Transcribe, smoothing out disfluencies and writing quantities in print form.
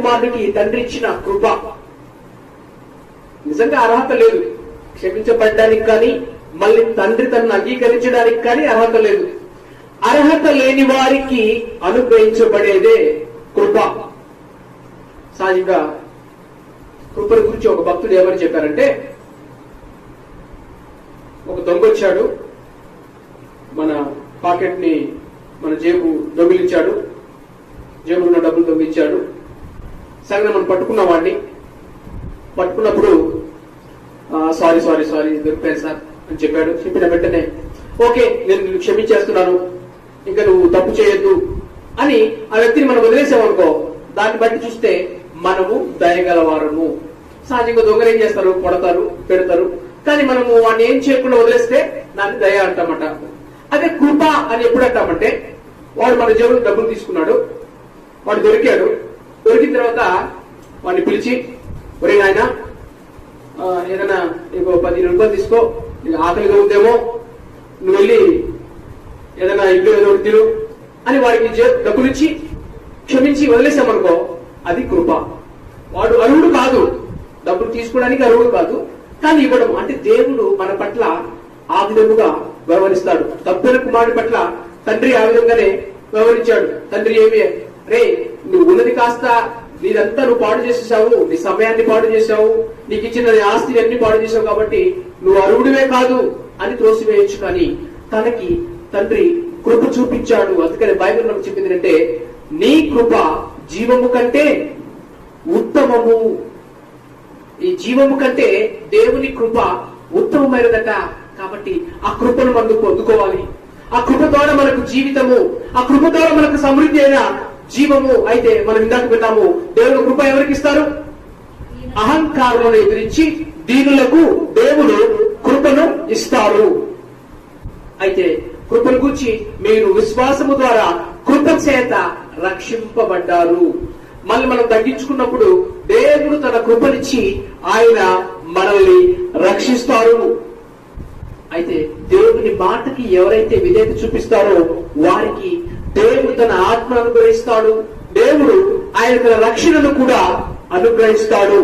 కుమారుడికి తండ్రి ఇచ్చిన కృప. నిజంగా అర్హత లేదు, క్షమించబడ్డానికి కానీ మళ్ళీ తండ్రి తనను అంగీకరించడానికి కానీ అర్హత లేదు. అర్హత లేని వారికి అనుగ్రహించబడేదే కృప. సహజంగా కృపను గురించి ఒక భక్తుడు ఏమని చెప్పారంటే, ఒక దొంగ వచ్చాడు, మన పాకెట్ ని మన జేబు దొంగిలించాడు, జేబులో ఉన్న డబ్బులు దొంగిలించాడు. సరే మనం పట్టుకున్న వాడిని, పట్టుకున్నప్పుడు సారీ సారీ సారీ దొరికాను సార్ అని చెప్పాడు. చెప్పిన వెంటనే ఓకే నేను నిన్ను క్షమించేస్తున్నాను, ఇంకా నువ్వు తప్పు చేయొద్దు అని ఆ వ్యక్తిని మనం వదిలేసామనుకో, దాన్ని బట్టి చూస్తే మనము దయగలవారము. సహజంగా దొంగలు ఏం చేస్తారు, కొడతారు, పెడతారు, కానీ మనము వాడిని ఏం చేయకుండా వదిలేస్తే దాన్ని దయ అంటామట. అదే కృప అని ఎప్పుడు అంటామంటే, వాడు మన జేబులో డబ్బులు తీసుకున్నాడు, వాడు దొరికాడు, దొరికిన తర్వాత వాడిని పిలిచి, ఒరే నాయన ఏదైనా నీకు 15 రూపాయలు తీసుకో, నీకు ఆకలిగా ఉందేమో, నువ్వు వెళ్ళి ఏదైనా ఇల్లు ఏదో తిను అని వాడికి డబ్బులు ఇచ్చి క్షమించి వదిలేసామనుకో, అది కృప. వాడు అర్హుడు కాదు, డబ్బులు తీసుకోవడానికి అర్హుడు కాదు, కానీ ఇవ్వడం అంటే దేవుడు మన పట్ల ఆ విధముగా వ్యవహరిస్తాడు. తప్పిన కుమారుడి పట్ల తండ్రి ఆ విధంగానే వ్యవహరించాడు. తండ్రి ఏమి, రే నువ్వు ఉన్నది కాస్త నీదంతా నువ్వు పాడు చేసేసావు, నీ సమయాన్ని పాడు చేశావు, నీకు ఇచ్చిన ఆస్తిని అన్ని పాడు చేశావు, కాబట్టి నువ్వు అర్హుడివే కాదు అని త్రోసివేయచ్చు. కానీ తనకి తండ్రి కృప చూపించాడు. అందుకని బైబిల్ మనకు చెప్పింది అంటే, నీ కృప జీవము కంటే ఉత్తమము. ఈ జీవము కంటే దేవుని కృప ఉత్తమమైనదట. కాబట్టి ఆ కృపను మనం పొందుకోవాలి. ఆ కృప ద్వారా మనకు జీవితము, ఆ కృప ద్వారా మనకు సమృద్ధి అయిన జీవము. అయితే మనం ఇందాక విన్నాము, దేవుడు కృప ఎవరికి ఇస్తారు? అహంకారులను ఎదిరించి దీనులకు దేవుడు కృపను ఇస్తారు. అయితే కృపను గురించి మీరు విశ్వాసము ద్వారా కృప చేత రక్షింపబడ్డారు. మళ్ళీ మనం తగ్గించుకున్నప్పుడు దేవుడు తన కృపనిచ్చి ఆయన మనల్ని రక్షిస్తారు. అయితే దేవుని మాటకి ఎవరైతే విధేయత చూపిస్తారో వారికి దేవుడు తన ఆత్మ అనుగ్రహిస్తాడు. దేవుడు ఆయన తన రక్షణను కూడా అనుగ్రహిస్తాడు.